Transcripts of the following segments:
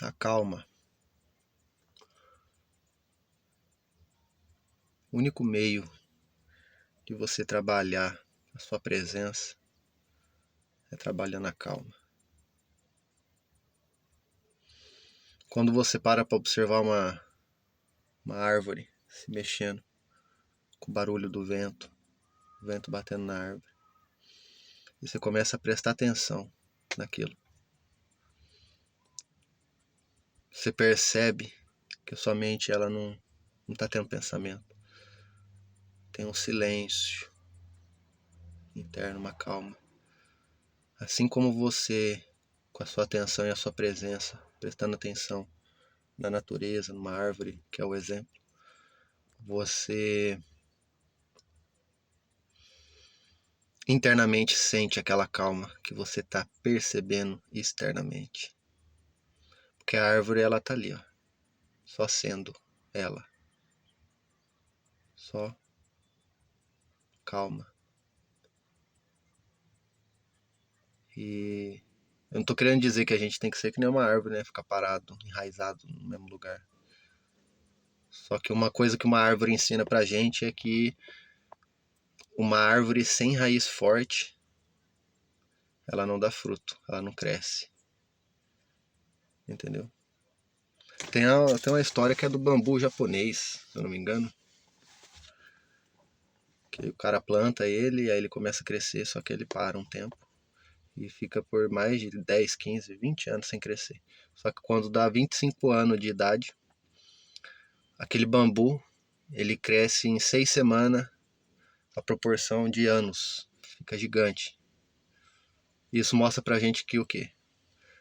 A calma. O único meio de você trabalhar a sua presença é trabalhando a calma. Quando você para observar uma árvore se mexendo, com o barulho do vento, o vento batendo na árvore, e você começa a prestar atenção naquilo, você percebe que a sua mente ela não está tendo pensamento. Tem um silêncio interno, uma calma. Assim como você, com a sua atenção e a sua presença, prestando atenção na natureza, numa árvore, que é o exemplo, você internamente sente aquela calma que você está percebendo externamente. Porque a árvore ela tá ali, ó, só sendo ela. Só calma. E eu não tô querendo dizer que a gente tem que ser que nem uma árvore, né? Ficar parado, enraizado no mesmo lugar. Só que uma coisa que uma árvore ensina pra gente é que uma árvore sem raiz forte, ela não dá fruto, ela não cresce. Entendeu? Tem uma história que é do bambu japonês, se eu não me engano. Que o cara planta ele, aí ele começa a crescer, só que ele para um tempo. E fica por mais de 10, 15, 20 anos sem crescer. Só que quando dá 25 anos de idade, aquele bambu, ele cresce em 6 semanas a proporção de anos. Fica gigante. Isso mostra pra gente que o quê?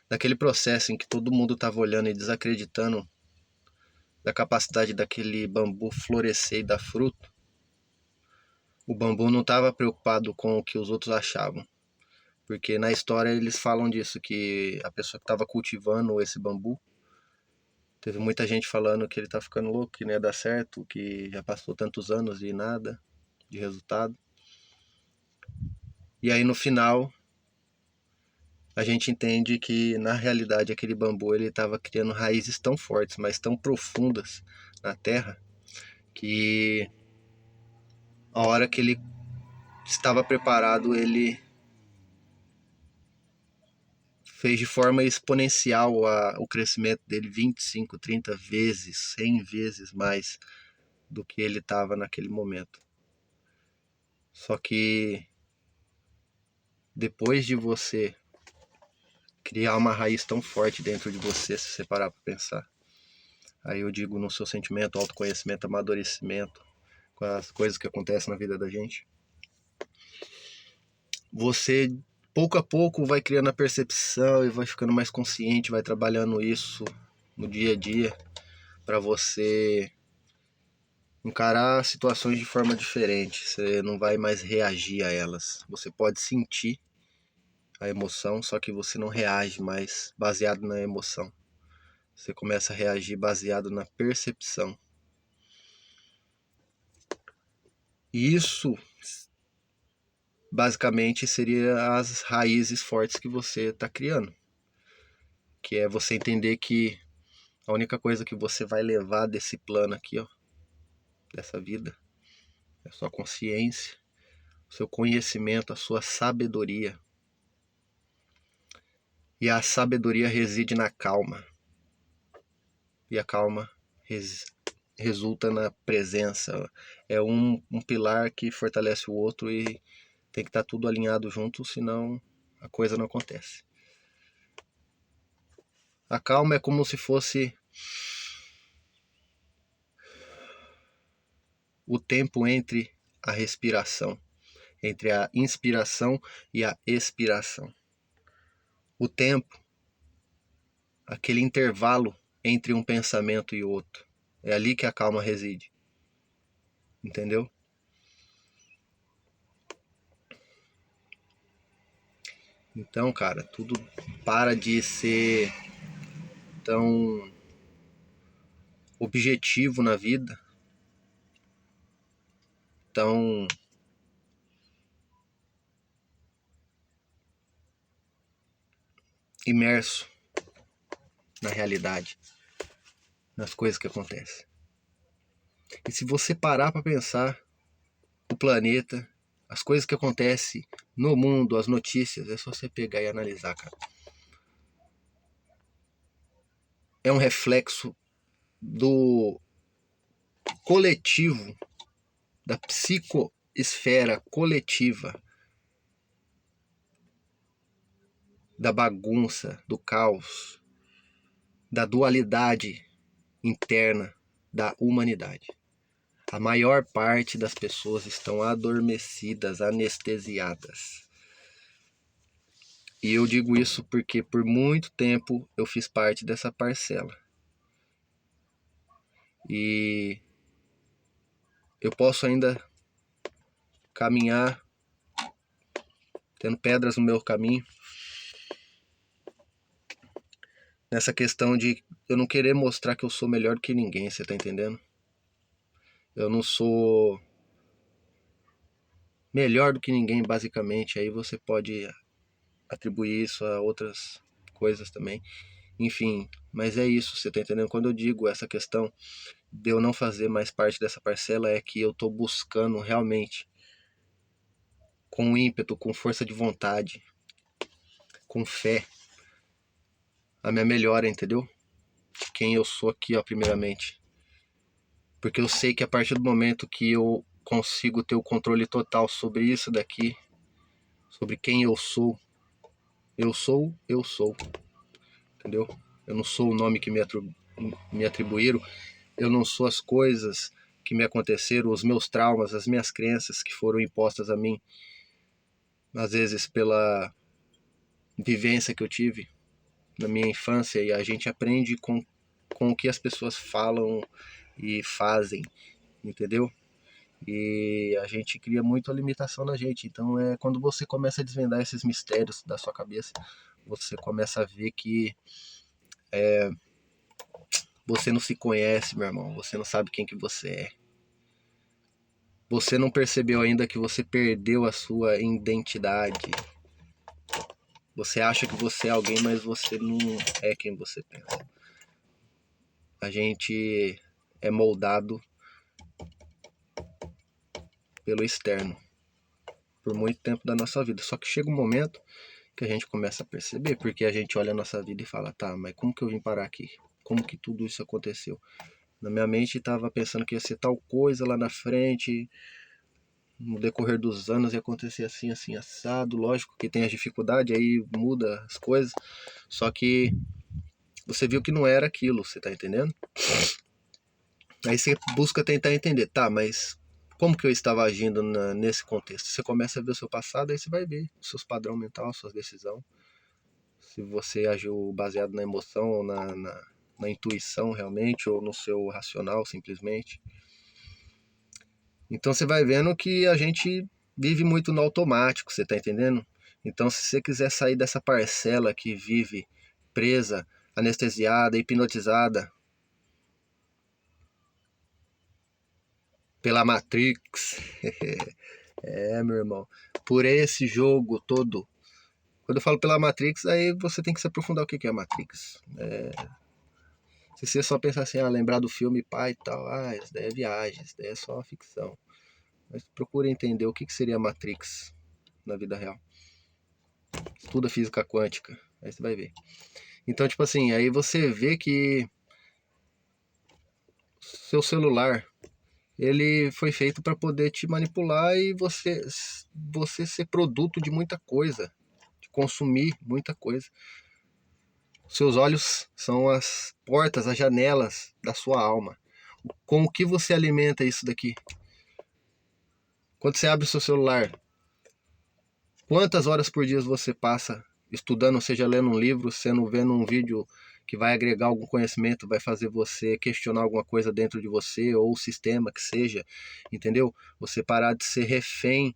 Naquele processo em que todo mundo estava olhando e desacreditando da capacidade daquele bambu florescer e dar fruto, o bambu não estava preocupado com o que os outros achavam. Porque na história eles falam disso, que a pessoa que estava cultivando esse bambu, teve muita gente falando que ele tá ficando louco, que não ia dar certo, que já passou tantos anos e nada de resultado. E aí no final a gente entende que na realidade aquele bambu ele estava criando raízes tão fortes, mas tão profundas na terra, que a hora que ele estava preparado ele fez de forma exponencial o crescimento dele 25, 30 vezes, 100 vezes mais do que ele estava naquele momento. Só que depois de você criar uma raiz tão forte dentro de você, se você parar para pensar, aí eu digo no seu sentimento, autoconhecimento, amadurecimento, com as coisas que acontecem na vida da gente, você pouco a pouco vai criando a percepção e vai ficando mais consciente, vai trabalhando isso no dia a dia para você encarar situações de forma diferente. Você não vai mais reagir a elas. Você pode sentir a emoção, só que você não reage mais baseado na emoção. Você começa a reagir baseado na percepção. E isso, basicamente, seria as raízes fortes que você está criando. Que é você entender que a única coisa que você vai levar desse plano aqui, ó, dessa vida, é a sua consciência, o seu conhecimento, a sua sabedoria. E a sabedoria reside na calma. E a calma resulta na presença. É um pilar que fortalece o outro e tem que estar tudo alinhado junto, senão a coisa não acontece. A calma é como se fosse o tempo entre a respiração, entre a inspiração e a expiração. O tempo, aquele intervalo entre um pensamento e outro. É ali que a calma reside. Entendeu? Então, cara, tudo para de ser tão objetivo na vida, tão imerso na realidade, nas coisas que acontecem. E se você parar para pensar, o planeta, as coisas que acontecem no mundo, as notícias, é só você pegar e analisar, cara. É um reflexo do coletivo, da psicoesfera coletiva, da bagunça, do caos, da dualidade interna da humanidade. A maior parte das pessoas estão adormecidas, anestesiadas. E eu digo isso porque por muito tempo eu fiz parte dessa parcela. E eu posso ainda caminhar tendo pedras no meu caminho, nessa questão de eu não querer mostrar que eu sou melhor que ninguém, você tá entendendo? Eu não sou melhor do que ninguém, basicamente. Aí você pode atribuir isso a outras coisas também. Enfim, mas é isso, você tá entendendo? Quando eu digo essa questão de eu não fazer mais parte dessa parcela, é que eu tô buscando realmente, com ímpeto, com força de vontade, com fé, a minha melhora, entendeu? Quem eu sou aqui, ó, primeiramente. Porque eu sei que a partir do momento que eu consigo ter o controle total sobre isso daqui, sobre quem eu sou, entendeu? Eu não sou o nome que me atribuíram, eu não sou as coisas que me aconteceram, os meus traumas, as minhas crenças que foram impostas a mim, às vezes pela vivência que eu tive na minha infância, e a gente aprende com o que as pessoas falam e fazem, entendeu? E a gente cria muita limitação na gente. Então é quando você começa a desvendar esses mistérios da sua cabeça, você começa a ver que você não se conhece, meu irmão. Você não sabe quem que você é. Você não percebeu ainda que você perdeu a sua identidade. Você acha que você é alguém, mas você não é quem você pensa. A gente é moldado pelo externo por muito tempo da nossa vida. Só que chega um momento que a gente começa a perceber, porque a gente olha a nossa vida e fala, tá, mas como que eu vim parar aqui? Como que tudo isso aconteceu? Na minha mente estava pensando que ia ser tal coisa lá na frente, no decorrer dos anos ia acontecer assim, assim, assado. Lógico que tem as dificuldades, aí muda as coisas, só que você viu que não era aquilo, você tá entendendo? Aí você busca tentar entender, tá, mas como que eu estava agindo nesse contexto? Você começa a ver o seu passado, aí você vai ver os seus padrões mentais, suas decisões. Se você agiu baseado na emoção ou na intuição realmente, ou no seu racional simplesmente. Então você vai vendo que a gente vive muito no automático, você tá entendendo? Então se você quiser sair dessa parcela que vive presa, anestesiada, hipnotizada pela Matrix, meu irmão, por esse jogo todo. Quando eu falo pela Matrix, aí você tem que se aprofundar o que é a Matrix. Se você só pensar assim, lembrar do filme pai e tal, isso daí é viagem, isso daí é só ficção. Mas procure entender o que seria a Matrix na vida real. Estuda física quântica, aí você vai ver. Então, tipo assim, aí você vê que seu celular, ele foi feito para poder te manipular e você ser produto de muita coisa, de consumir muita coisa. Seus olhos são as portas, as janelas da sua alma. Com o que você alimenta isso daqui? Quando você abre o seu celular, quantas horas por dia você passa estudando, seja lendo um livro, sendo vendo um vídeo que vai agregar algum conhecimento, vai fazer você questionar alguma coisa dentro de você, ou o sistema que seja, entendeu? Você parar de ser refém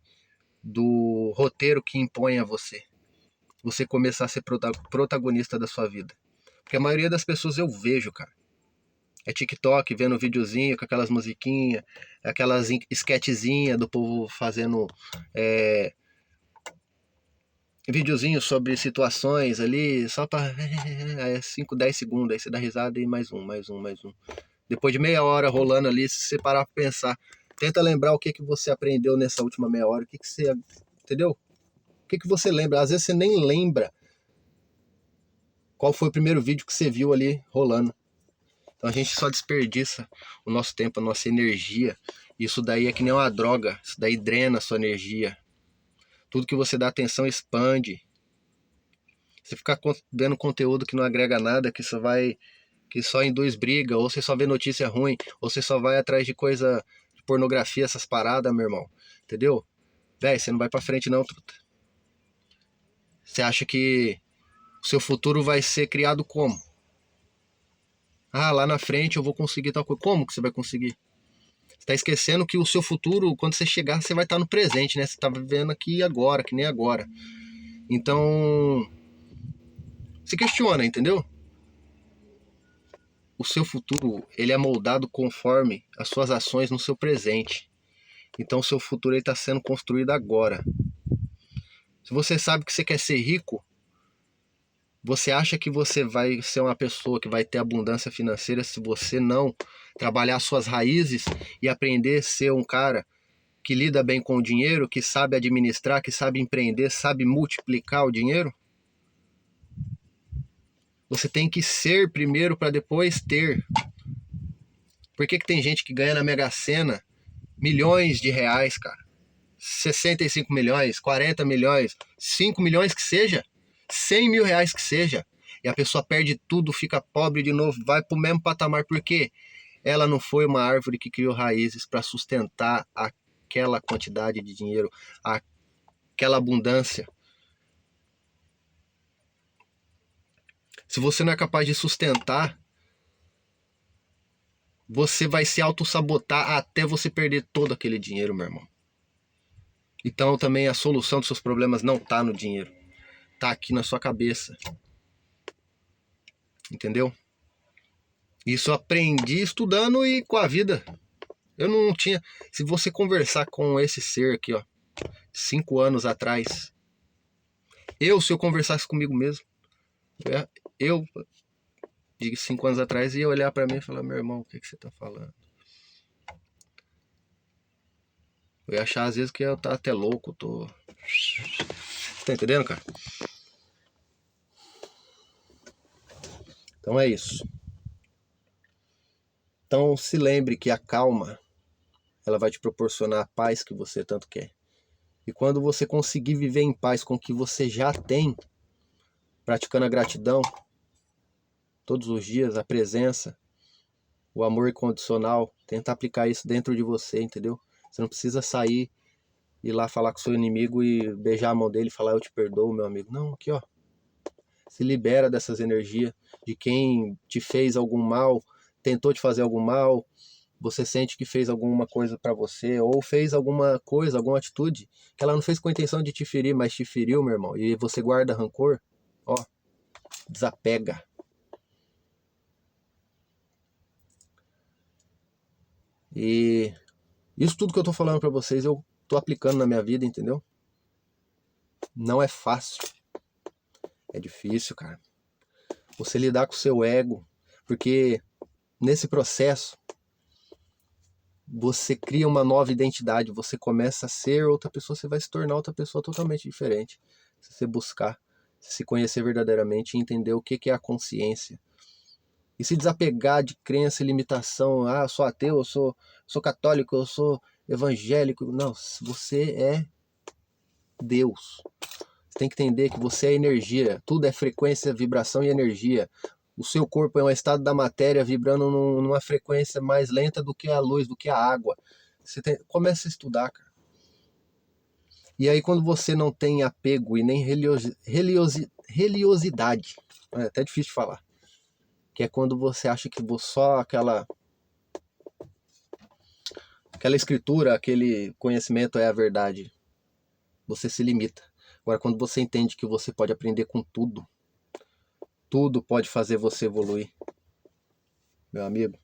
do roteiro que impõe a você. Você começar a ser protagonista da sua vida. Porque a maioria das pessoas eu vejo, cara, é TikTok, vendo videozinho com aquelas musiquinhas, aquelas esquetezinhas do povo fazendo videozinho sobre situações ali, só pra 5, 10 segundos, aí você dá risada e mais um, mais um, mais um. Depois de meia hora rolando ali, se você parar pra pensar, tenta lembrar o que que você aprendeu nessa última meia hora, o que que você, entendeu? O que que você lembra? Às vezes você nem lembra qual foi o primeiro vídeo que você viu ali rolando. Então a gente só desperdiça o nosso tempo, a nossa energia. Isso daí é que nem uma droga, isso daí drena a sua energia. Tudo que você dá atenção expande. Você ficar vendo conteúdo que não agrega nada, que só induz briga, ou você só vê notícia ruim, ou você só vai atrás de coisa de pornografia, essas paradas, meu irmão. Entendeu? Véi, você não vai pra frente não, truta. Você acha que o seu futuro vai ser criado como? Ah, lá na frente eu vou conseguir tal coisa. Como que você vai conseguir? Você tá esquecendo que o seu futuro, quando você chegar, você vai estar no presente, né? Você tá vivendo aqui agora, que nem agora. Então, se questiona, entendeu? O seu futuro, ele é moldado conforme as suas ações no seu presente. Então, o seu futuro está sendo construído agora. Se você sabe que você quer ser rico, você acha que você vai ser uma pessoa que vai ter abundância financeira se você não trabalhar suas raízes e aprender a ser um cara que lida bem com o dinheiro, que sabe administrar, que sabe empreender, sabe multiplicar o dinheiro? Você tem que ser primeiro para depois ter. Por que tem gente que ganha na Mega Sena milhões de reais, cara? 65 milhões, 40 milhões, 5 milhões que seja, 100 mil reais que seja, e a pessoa perde tudo, fica pobre de novo, vai pro mesmo patamar, porque ela não foi uma árvore que criou raízes para sustentar aquela quantidade de dinheiro, aquela abundância. Se você não é capaz de sustentar, você vai se auto-sabotar até você perder todo aquele dinheiro, meu irmão. Então também a solução dos seus problemas não tá no dinheiro, tá aqui na sua cabeça. Entendeu? Isso eu aprendi estudando e com a vida. Eu não tinha. Se você conversar com esse ser aqui, ó, 5 anos atrás, se eu conversasse comigo mesmo, eu de 5 anos atrás ia olhar pra mim e falar: meu irmão, o que você tá falando? Eu ia achar às vezes que eu tá até louco, tô. Tá entendendo, cara? Então é isso. Então se lembre que a calma, ela vai te proporcionar a paz que você tanto quer. E quando você conseguir viver em paz com o que você já tem, praticando a gratidão todos os dias, a presença, o amor incondicional, tenta aplicar isso dentro de você, entendeu? Você não precisa sair, ir lá falar com o seu inimigo e beijar a mão dele e falar: eu te perdoo, meu amigo. Não, aqui ó, se libera dessas energias, de quem te fez algum mal, tentou te fazer algum mal, você sente que fez alguma coisa pra você, ou fez alguma coisa, alguma atitude, que ela não fez com a intenção de te ferir, mas te feriu, meu irmão, e você guarda rancor, ó, desapega. E isso tudo que eu tô falando pra vocês, eu tô aplicando na minha vida, entendeu? Não é fácil. É difícil, cara. Você lidar com o seu ego, porque nesse processo você cria uma nova identidade, você começa a ser outra pessoa, você vai se tornar outra pessoa totalmente diferente. Se você buscar se conhecer verdadeiramente e entender o que é a consciência. E se desapegar de crença e limitação. Ah, eu sou ateu, eu sou católico, eu sou evangélico. Não, você é Deus. Você tem que entender que você é energia. Tudo é frequência, vibração e energia. O seu corpo é um estado da matéria vibrando numa frequência mais lenta do que a luz, do que a água. Começa a estudar, cara. E aí quando você não tem apego e nem religiosidade, é até difícil de falar, que é quando você acha que só aquela escritura, aquele conhecimento é a verdade, você se limita. Agora quando você entende que você pode aprender com tudo, tudo pode fazer você evoluir, meu amigo.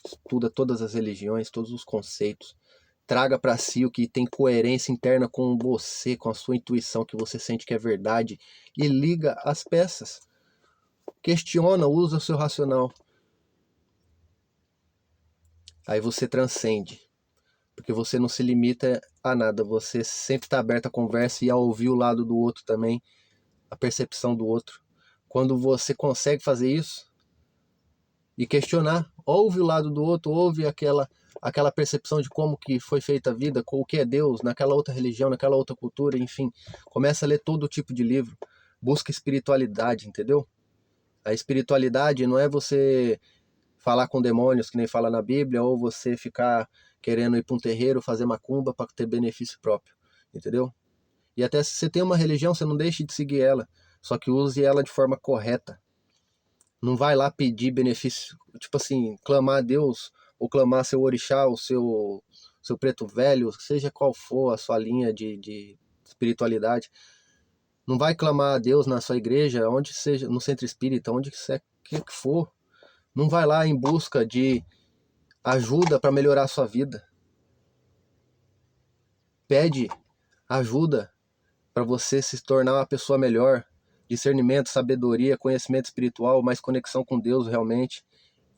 Estuda todas as religiões, todos os conceitos, traga para si o que tem coerência interna com você, com a sua intuição, que você sente que é verdade, e liga as peças. Questiona, usa o seu racional. Aí você transcende, porque você não se limita a nada, você sempre está aberto à conversa e a ouvir o lado do outro também, a percepção do outro. Quando você consegue fazer isso e questionar, ouve o lado do outro, ouve aquela percepção de como que foi feita a vida, o que é Deus, naquela outra religião, naquela outra cultura, enfim. Começa a ler todo tipo de livro, busca espiritualidade, entendeu? A espiritualidade não é você falar com demônios, que nem fala na Bíblia, ou você ficar querendo ir para um terreiro, fazer macumba para ter benefício próprio, entendeu? E até se você tem uma religião, você não deixe de seguir ela, só que use ela de forma correta. Não vai lá pedir benefício, tipo assim, clamar a Deus, ou clamar seu orixá, o seu preto velho, seja qual for a sua linha de espiritualidade. Não vai clamar a Deus na sua igreja, onde seja, no centro espírita, onde você quer que for. Não vai lá em busca de ajuda para melhorar a sua vida. Pede ajuda para você se tornar uma pessoa melhor. Discernimento, sabedoria, conhecimento espiritual, mais conexão com Deus realmente,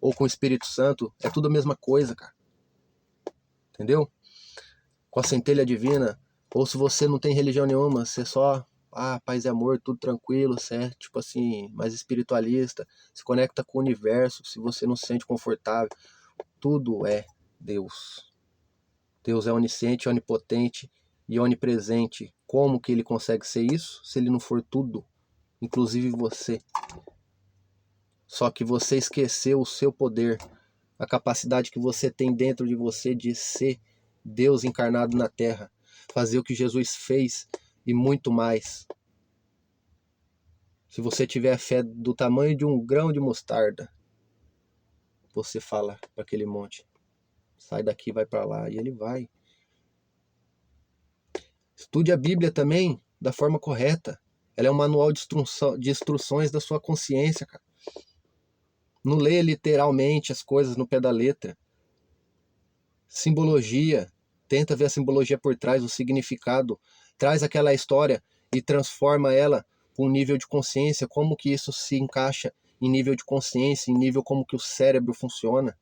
ou com o Espírito Santo, é tudo a mesma coisa, cara. Entendeu? Com a centelha divina, ou se você não tem religião nenhuma, você só, paz e amor, tudo tranquilo, você é tipo assim, mais espiritualista, se conecta com o universo, se você não se sente confortável, tudo é Deus. Deus é onisciente, onipotente e onipresente. Como que ele consegue ser isso se ele não for tudo, inclusive você? Só que você esqueceu o seu poder, a capacidade que você tem dentro de você de ser Deus encarnado na Terra, fazer o que Jesus fez e muito mais. Se você tiver fé do tamanho de um grão de mostarda, você fala para aquele monte, sai daqui, vai para lá, e ele vai. Estude a Bíblia também da forma correta. Ela é um manual de instruções da sua consciência, cara. Não leia literalmente as coisas no pé da letra. Simbologia. Tenta ver a simbologia por trás, o significado. Traz aquela história e transforma ela para um nível de consciência. Como que isso se encaixa em nível de consciência, em nível como que o cérebro funciona.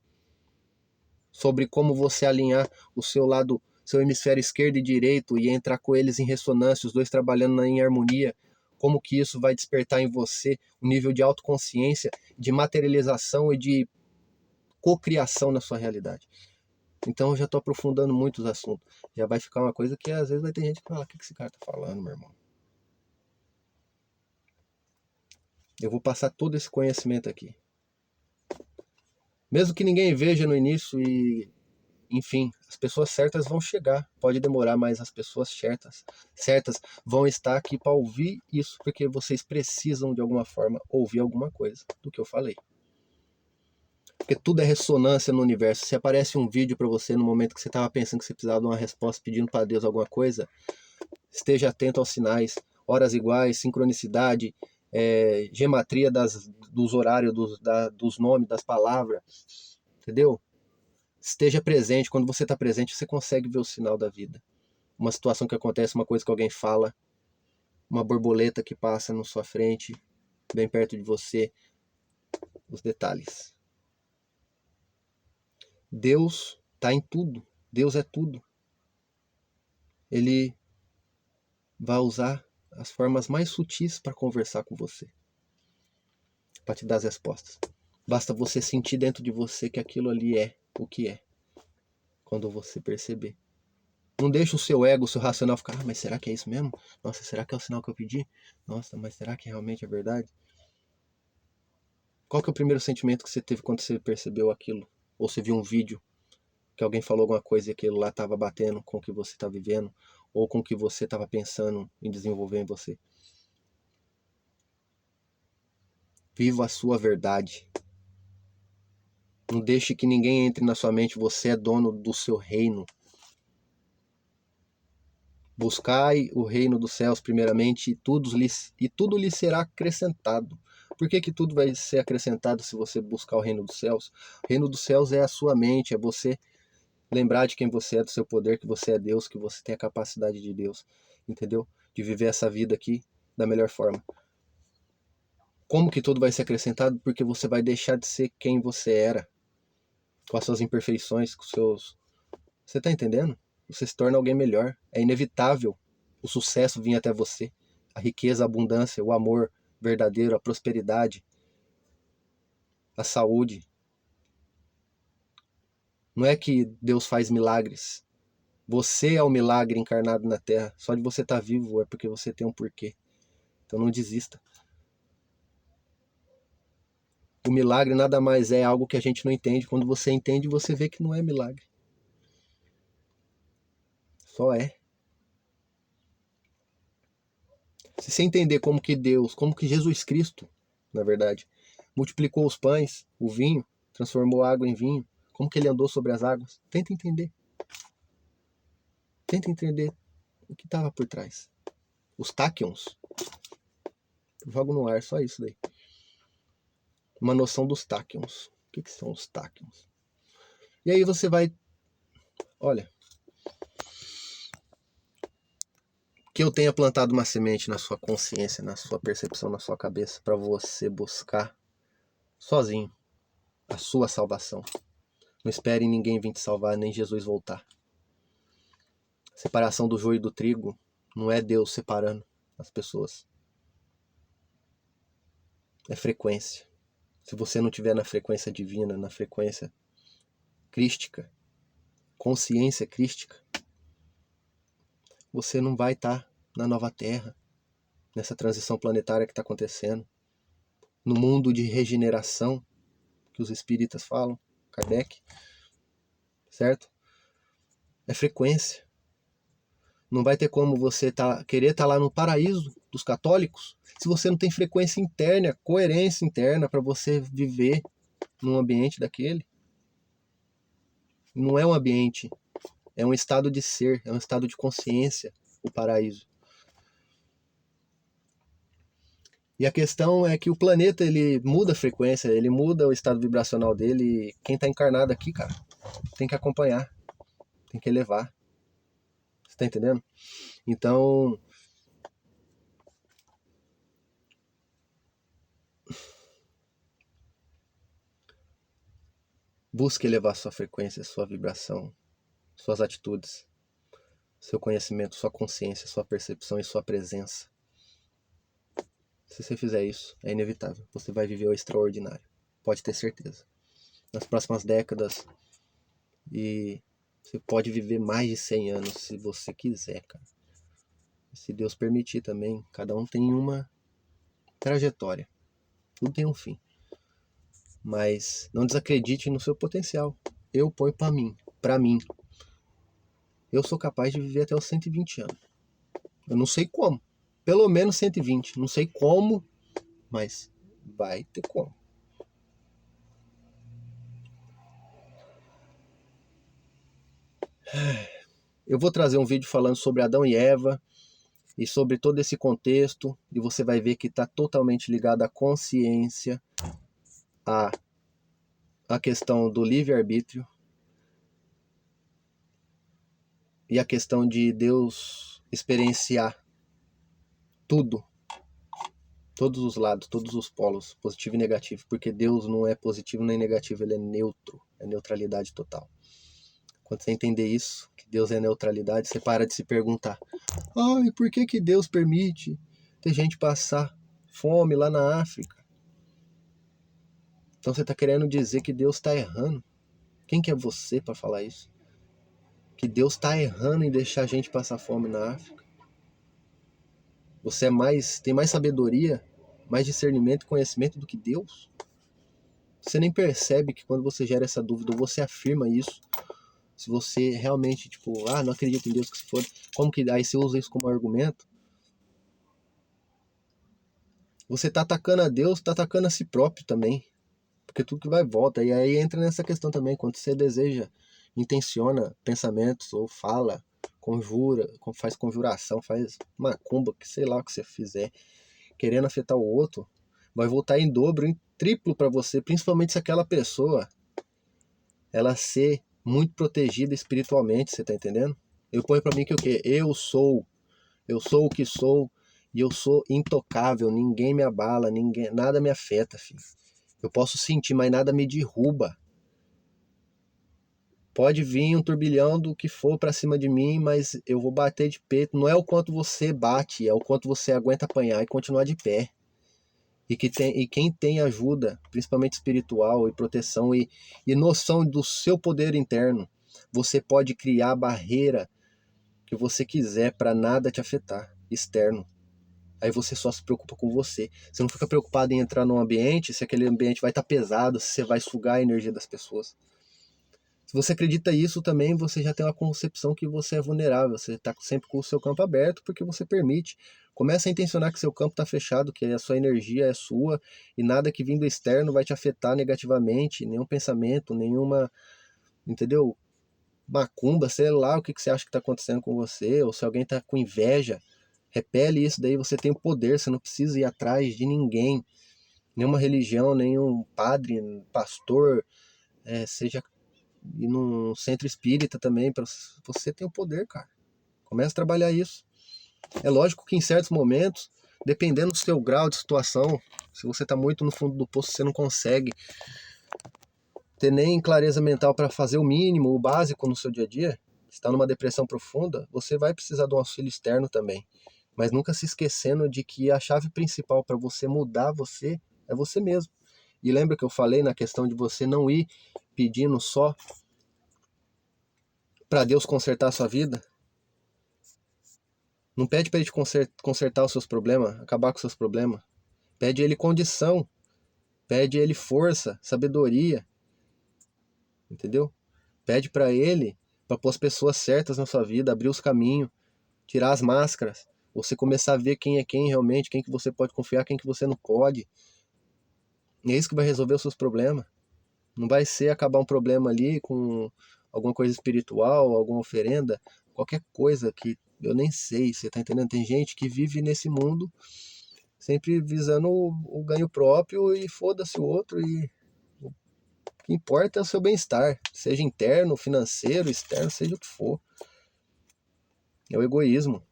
Sobre como você alinhar o seu lado, seu hemisfério esquerdo e direito e entrar com eles em ressonância, os dois trabalhando em harmonia, como que isso vai despertar em você um nível de autoconsciência, de materialização e de cocriação na sua realidade. Então eu já estou aprofundando muito os assuntos. Já vai ficar uma coisa que às vezes vai ter gente que fala, o que esse cara tá falando, meu irmão? Eu vou passar todo esse conhecimento aqui. Mesmo que ninguém veja no início e enfim, as pessoas certas vão chegar. Pode demorar, mas as pessoas certas vão estar aqui para ouvir isso, porque vocês precisam de alguma forma ouvir alguma coisa do que eu falei. Porque tudo é ressonância no universo. Se aparece um vídeo para você no momento que você estava pensando que você precisava de uma resposta, pedindo para Deus alguma coisa, esteja atento aos sinais, horas iguais, sincronicidade, gematria dos horários, dos nomes, das palavras, entendeu? Esteja presente. Quando você está presente, você consegue ver o sinal da vida. Uma situação que acontece, uma coisa que alguém fala, uma borboleta que passa na sua frente, bem perto de você, os detalhes. Deus está em tudo. Deus é tudo. Ele vai usar as formas mais sutis para conversar com você, para te dar as respostas. Basta você sentir dentro de você que aquilo ali é o que é, quando você perceber. Não deixa o seu ego, o seu racional ficar, mas será que é isso mesmo? Nossa, será que é o sinal que eu pedi? Nossa, mas será que realmente é verdade? Qual que é o primeiro sentimento que você teve quando você percebeu aquilo? Ou você viu um vídeo que alguém falou alguma coisa e aquilo lá estava batendo com o que você está vivendo, ou com o que você estava pensando em desenvolver em você? Viva a sua verdade. Não deixe que ninguém entre na sua mente, você é dono do seu reino. Buscai o reino dos céus primeiramente e tudo lhe será acrescentado. Por que tudo vai ser acrescentado se você buscar o reino dos céus? O reino dos céus é a sua mente, é você lembrar de quem você é, do seu poder, que você é Deus, que você tem a capacidade de Deus, entendeu? De viver essa vida aqui da melhor forma. Como que tudo vai ser acrescentado? Porque você vai deixar de ser quem você era, com as suas imperfeições, com os seus... Você tá entendendo? Você se torna alguém melhor. É inevitável o sucesso vir até você. A riqueza, a abundância, o amor verdadeiro, a prosperidade, a saúde. Não é que Deus faz milagres. Você é o milagre encarnado na Terra. Só de você estar vivo é porque você tem um porquê. Então não desista. O milagre nada mais é algo que a gente não entende. Quando você entende, você vê que não é milagre. Só é. Se você entender como que Deus, como que Jesus Cristo, na verdade, multiplicou os pães, o vinho, transformou água em vinho, como que ele andou sobre as águas, tenta entender. Tenta entender o que estava por trás. Os táquions. Eu jogo no ar, só isso daí. Uma noção dos táquions. O que são os táquions? E aí você vai... Olha... Que eu tenha plantado uma semente na sua consciência, na sua percepção, na sua cabeça, para você buscar sozinho a sua salvação. Não espere ninguém vir te salvar, nem Jesus voltar. Separação do joio e do trigo não é Deus separando as pessoas. É frequência. Se você não estiver na frequência divina, na frequência crística, consciência crística, você não vai estar na nova Terra, nessa transição planetária que está acontecendo, no mundo de regeneração que os espíritas falam, Kardec, certo? É frequência. Não vai ter como você querer estar lá no paraíso dos católicos se você não tem frequência interna, coerência interna para você viver num ambiente daquele. Não é um ambiente, é um estado de ser, é um estado de consciência, o paraíso. E a questão é que o planeta, ele muda a frequência, ele muda o estado vibracional dele. E quem está encarnado aqui, cara, tem que acompanhar, tem que elevar. Você tá entendendo? Então, busque elevar sua frequência, sua vibração, suas atitudes, seu conhecimento, sua consciência, sua percepção e sua presença. Se você fizer isso, é inevitável. Você vai viver o extraordinário. Pode ter certeza. Nas próximas décadas, e você pode viver mais de 100 anos se você quiser, cara. Se Deus permitir também, cada um tem uma trajetória. Tudo tem um fim. Mas não desacredite no seu potencial. Eu ponho pra mim. Eu sou capaz de viver até os 120 anos. Eu não sei como. Pelo menos 120. Não sei como, mas vai ter como. Eu vou trazer um vídeo falando sobre Adão e Eva e sobre todo esse contexto, e você vai ver que está totalmente ligado à consciência, à questão do livre-arbítrio e a questão de Deus experienciar tudo, todos os lados, todos os polos, positivo e negativo, porque Deus não é positivo nem negativo, ele é neutro, é neutralidade total. Quando você entender isso, que Deus é neutralidade, você para de se perguntar: ai, por que Deus permite ter gente passar fome lá na África? Então você está querendo dizer que Deus está errando? Quem que é você para falar isso? Que Deus está errando em deixar a gente passar fome na África? Você tem mais sabedoria, mais discernimento e conhecimento do que Deus? Você nem percebe que quando você gera essa dúvida, ou você afirma isso, se você realmente, tipo, não acredito em Deus, que se for, como que aí você usa isso como argumento? Você tá atacando a Deus, tá atacando a si próprio também. Porque tudo que vai volta. E aí entra nessa questão também, quando você deseja, intenciona pensamentos ou fala, conjura, faz conjuração, faz macumba, que sei lá o que você fizer, querendo afetar o outro, vai voltar em dobro, em triplo para você, principalmente se aquela pessoa ela ser muito protegida espiritualmente, você tá entendendo? Eu ponho pra mim que o quê? Eu sou o que sou e eu sou intocável, ninguém me abala, ninguém, nada me afeta, filho. Eu posso sentir, mas nada me derruba. Pode vir um turbilhão do que for pra cima de mim, mas eu vou bater de peito. Não é o quanto você bate, é o quanto você aguenta apanhar e continuar de pé. E quem tem ajuda, principalmente espiritual e proteção e noção do seu poder interno, você pode criar a barreira que você quiser para nada te afetar, externo. Aí você só se preocupa com você. Você não fica preocupado em entrar num ambiente, se aquele ambiente vai estar pesado, se você vai sugar a energia das pessoas. Se você acredita isso também, você já tem uma concepção que você é vulnerável, você está sempre com o seu campo aberto porque você permite. Começa a intencionar que seu campo está fechado, que a sua energia é sua e nada que vindo externo vai te afetar negativamente, nenhum pensamento, nenhuma, entendeu? Macumba, sei lá o que você acha que está acontecendo com você, ou se alguém está com inveja, repele isso daí, você tem o poder, você não precisa ir atrás de ninguém, nenhuma religião, nenhum padre, pastor, seja e num centro espírita também, para você ter o poder, cara. Começa a trabalhar isso. É lógico que em certos momentos, dependendo do seu grau de situação, se você está muito no fundo do poço, você não consegue ter nem clareza mental para fazer o mínimo, o básico no seu dia a dia, está numa depressão profunda, você vai precisar de um auxílio externo também. Mas nunca se esquecendo de que a chave principal para você mudar você é você mesmo. E lembra que eu falei na questão de você não ir pedindo só para Deus consertar a sua vida? Não pede para ele consertar os seus problemas, acabar com os seus problemas. Pede a ele condição, pede a ele força, sabedoria, entendeu? Pede para ele para pôr as pessoas certas na sua vida, abrir os caminhos, tirar as máscaras, você começar a ver quem é quem realmente, quem que você pode confiar, quem que você não pode. E é isso que vai resolver os seus problemas. Não vai ser acabar um problema ali com alguma coisa espiritual, alguma oferenda, qualquer coisa que eu nem sei, você tá entendendo? Tem gente que vive nesse mundo sempre visando o ganho próprio e foda-se o outro, e o que importa é o seu bem-estar, seja interno, financeiro, externo, seja o que for. É o egoísmo.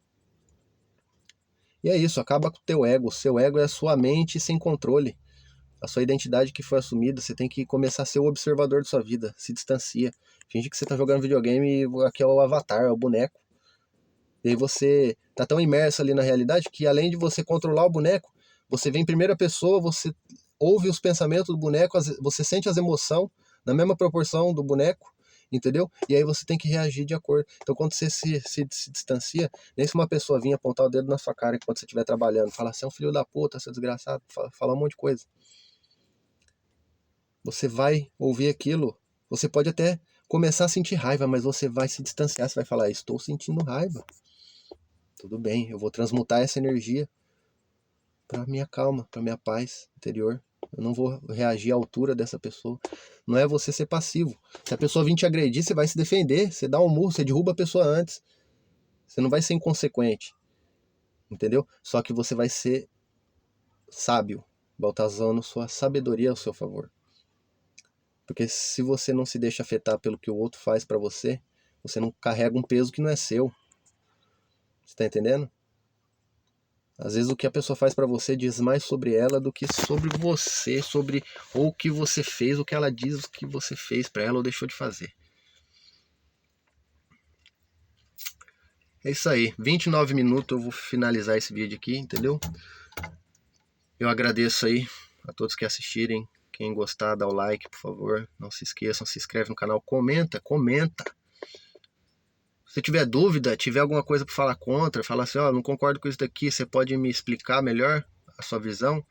E é isso, acaba com o teu ego. O seu ego é a sua mente sem controle. A sua identidade que foi assumida, você tem que começar a ser o observador de sua vida. Se distancia. Finge que você tá jogando videogame e aqui é o avatar, é o boneco. E aí você tá tão imerso ali na realidade que além de você controlar o boneco, você vê em primeira pessoa, você ouve os pensamentos do boneco, você sente as emoções na mesma proporção do boneco, entendeu? E aí você tem que reagir de acordo. Então quando você se distancia, nem se uma pessoa vir apontar o dedo na sua cara enquanto você estiver trabalhando, falar assim, é um filho da puta, seu desgraçado, falar um monte de coisa. Você vai ouvir aquilo, você pode até começar a sentir raiva, mas você vai se distanciar, você vai falar, estou sentindo raiva. Tudo bem, eu vou transmutar essa energia para minha calma, para minha paz interior. Eu não vou reagir à altura dessa pessoa. Não é você ser passivo. Se a pessoa vir te agredir, você vai se defender, você dá um murro, você derruba a pessoa antes. Você não vai ser inconsequente, entendeu? Só que você vai ser sábio, vai estar usando sua sabedoria ao seu favor. Porque se você não se deixa afetar pelo que o outro faz para você, você não carrega um peso que não é seu. Você tá entendendo? Às vezes o que a pessoa faz pra você diz mais sobre ela do que sobre você, sobre ou o que você fez, o que ela diz que você fez pra ela ou deixou de fazer. É isso aí, 29 minutos eu vou finalizar esse vídeo aqui, entendeu? Eu agradeço aí a todos que assistirem. Quem gostar, dá o like, por favor. Não se esqueçam, se inscreve no canal, comenta. Se tiver dúvida, tiver alguma coisa para falar contra, falar assim, ó, não concordo com isso daqui, você pode me explicar melhor a sua visão,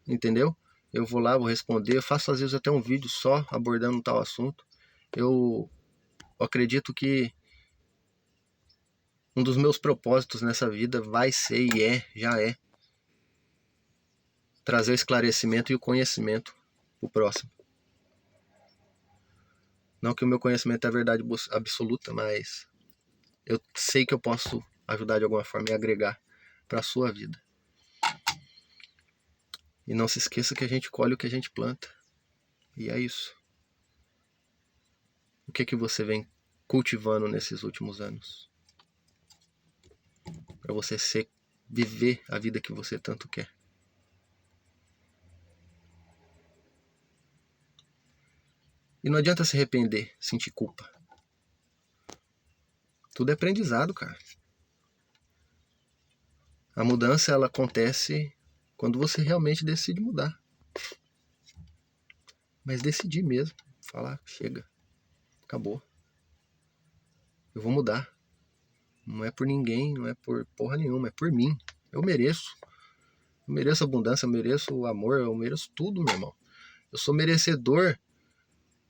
entendeu? Eu vou lá, vou responder, eu faço às vezes até um vídeo só abordando tal assunto. Eu acredito que um dos meus propósitos nessa vida vai ser e já é, trazer o esclarecimento e o conhecimento pro próximo. Não que o meu conhecimento é a verdade absoluta, mas eu sei que eu posso ajudar de alguma forma e agregar para a sua vida. E não se esqueça que a gente colhe o que a gente planta. E é isso. O que você vem cultivando nesses últimos anos? Para você viver a vida que você tanto quer. E não adianta se arrepender, sentir culpa. Tudo é aprendizado, cara. A mudança, ela acontece quando você realmente decide mudar. Mas decidir mesmo. Falar, chega. Acabou. Eu vou mudar. Não é por ninguém, não é por porra nenhuma, é por mim. Eu mereço. Eu mereço abundância, eu mereço o amor, eu mereço tudo, meu irmão. Eu sou merecedor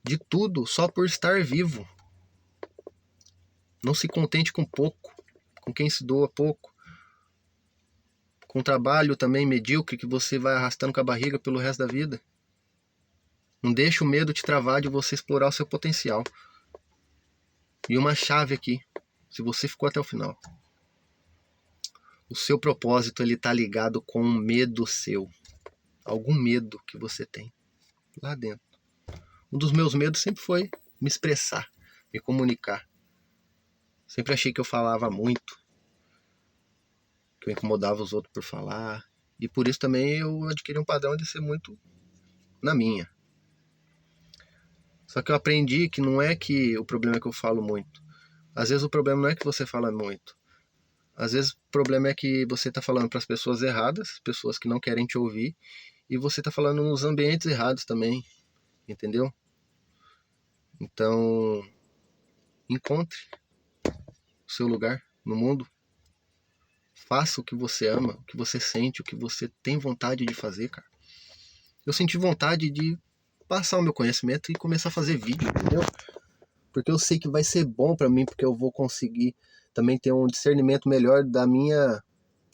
de tudo só por estar vivo. Não se contente com pouco, com quem se doa pouco. Com trabalho também medíocre que você vai arrastando com a barriga pelo resto da vida. Não deixe o medo te travar de você explorar o seu potencial. E uma chave aqui, se você ficou até o final. O seu propósito, ele tá ligado com um medo seu. Algum medo que você tem lá dentro. Um dos meus medos sempre foi me expressar, me comunicar. Sempre achei que eu falava muito, que eu incomodava os outros por falar. E por isso também eu adquiri um padrão de ser muito na minha. Só que eu aprendi que não é que o problema é que eu falo muito. Às vezes o problema não é que você fala muito. Às vezes o problema é que você está falando para as pessoas erradas, pessoas que não querem te ouvir, e você está falando nos ambientes errados também, entendeu? Então, encontre o seu lugar no mundo. Faça o que você ama, o que você sente, o que você tem vontade de fazer, cara. Eu senti vontade de passar o meu conhecimento e começar a fazer vídeo, entendeu? Porque eu sei que vai ser bom pra mim, porque eu vou conseguir também ter um discernimento melhor da minha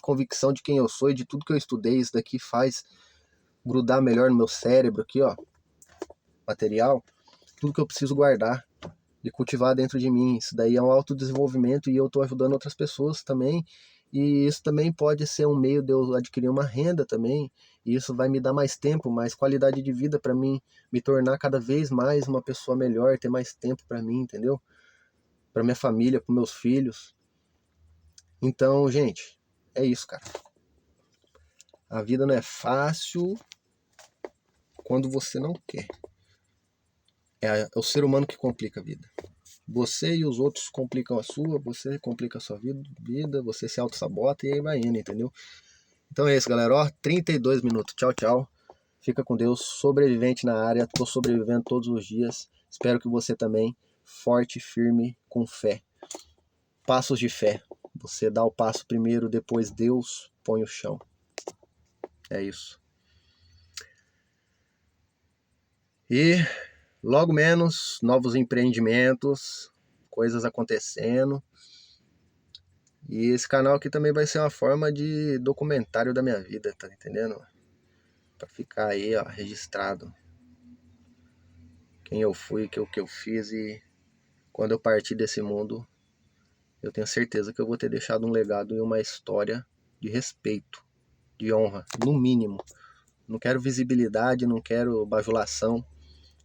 convicção de quem eu sou e de tudo que eu estudei. Isso daqui faz grudar melhor no meu cérebro aqui, ó, material, tudo que eu preciso guardar e cultivar dentro de mim. Isso daí é um autodesenvolvimento e eu tô ajudando outras pessoas também. E isso também pode ser um meio de eu adquirir uma renda também. E isso vai me dar mais tempo, mais qualidade de vida para mim, me tornar cada vez mais uma pessoa melhor, ter mais tempo para mim, entendeu? Para minha família, para meus filhos. Então, gente, é isso, cara. A vida não é fácil quando você não quer. É o ser humano que complica a vida. Você e os outros complicam a sua, você complica a sua vida, você se auto-sabota e aí vai indo, entendeu? Então é isso, galera. Ó, 32 minutos. Tchau, tchau. Fica com Deus. Sobrevivente na área. Tô sobrevivendo todos os dias. Espero que você também. Forte, firme, com fé. Passos de fé. Você dá o passo primeiro, depois Deus põe o chão. É isso. E logo menos, novos empreendimentos, coisas acontecendo. E esse canal aqui também vai ser uma forma de documentário da minha vida, tá entendendo? Pra ficar aí, ó, registrado. Quem eu fui, o que eu fiz e quando eu partir desse mundo, eu tenho certeza que eu vou ter deixado um legado e uma história de respeito, de honra, no mínimo. Não quero visibilidade, não quero bajulação,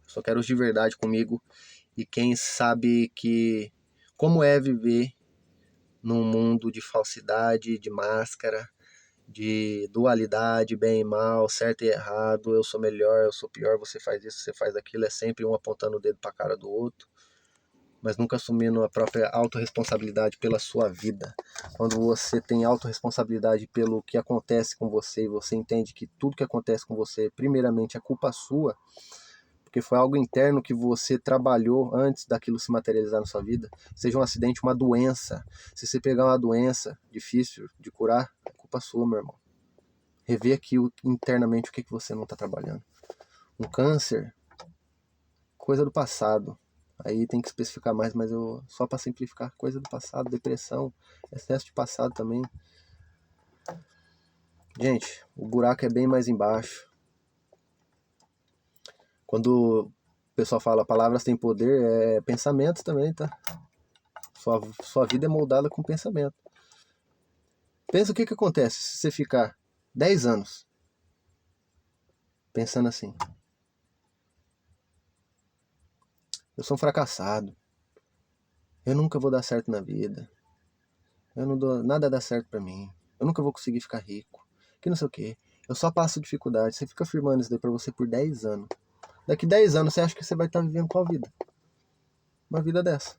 só quero os de verdade comigo. E quem sabe que como é viver num mundo de falsidade, de máscara, de dualidade, bem e mal, certo e errado, eu sou melhor, eu sou pior, você faz isso, você faz aquilo, é sempre um apontando o dedo para a cara do outro, mas nunca assumindo a própria autorresponsabilidade pela sua vida. Quando você tem autorresponsabilidade pelo que acontece com você e você entende que tudo que acontece com você, primeiramente, é culpa sua, porque foi algo interno que você trabalhou antes daquilo se materializar na sua vida, seja um acidente, uma doença. Se você pegar uma doença difícil de curar, é culpa sua, meu irmão. Rever aqui internamente o que você não está trabalhando. Um câncer, coisa do passado. Aí tem que especificar mais, mas eu só para simplificar, coisa do passado, depressão, excesso de passado também. Gente, o buraco é bem mais embaixo. Quando o pessoal fala palavras têm poder, é pensamentos também, tá? Sua vida é moldada com pensamento. Pensa o que acontece se você ficar 10 anos pensando assim. Eu sou um fracassado. Eu nunca vou dar certo na vida. Nada dá certo pra mim. Eu nunca vou conseguir ficar rico. Que não sei o quê. Eu só passo dificuldade. Você fica afirmando isso daí pra você por 10 anos. Daqui 10 anos você acha que você vai estar vivendo qual vida? Uma vida dessa.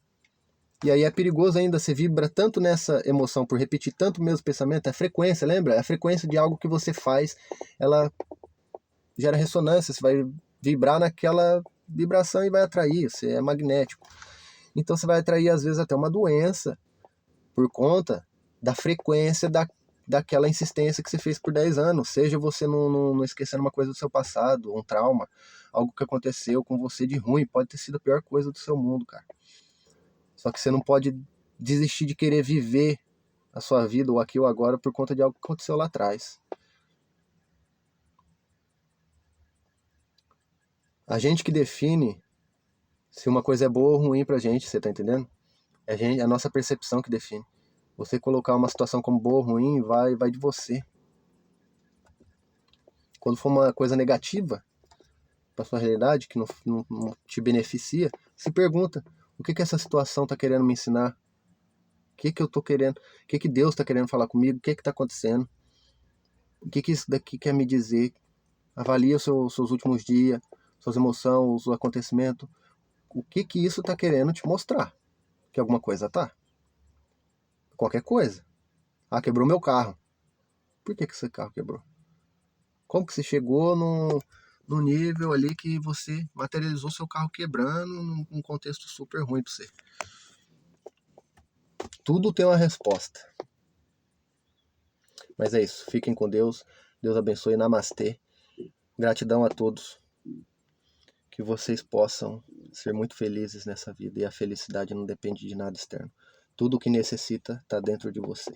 E aí é perigoso ainda, você vibra tanto nessa emoção por repetir tanto o mesmo pensamento, é frequência, lembra? É a frequência de algo que você faz, ela gera ressonância, você vai vibrar naquela vibração e vai atrair, você é magnético. Então você vai atrair às vezes até uma doença por conta da frequência daquela insistência que você fez por 10 anos, seja você não esquecendo uma coisa do seu passado, um trauma, algo que aconteceu com você de ruim, pode ter sido a pior coisa do seu mundo, cara. Só que você não pode desistir de querer viver a sua vida ou aqui ou agora por conta de algo que aconteceu lá atrás. A gente que define se uma coisa é boa ou ruim pra gente, você tá entendendo? É a nossa percepção que define. Você colocar uma situação como boa ou ruim, vai de você. Quando for uma coisa negativa pra sua realidade, que não te beneficia, se pergunta, o que essa situação tá querendo me ensinar? O que eu tô querendo? O que Deus tá querendo falar comigo? O que tá acontecendo? O que isso daqui quer me dizer? Avalia seus últimos dias, suas emoções, o acontecimento. O que isso tá querendo te mostrar? Que alguma coisa tá? Qualquer coisa. Ah, quebrou meu carro. Por que esse carro quebrou? Como que você chegou no nível ali que você materializou seu carro quebrando num contexto super ruim pra você? Tudo tem uma resposta. Mas é isso. Fiquem com Deus. Deus abençoe. Namastê. Gratidão a todos. Que vocês possam ser muito felizes nessa vida. E a felicidade não depende de nada externo. Tudo o que necessita está dentro de você.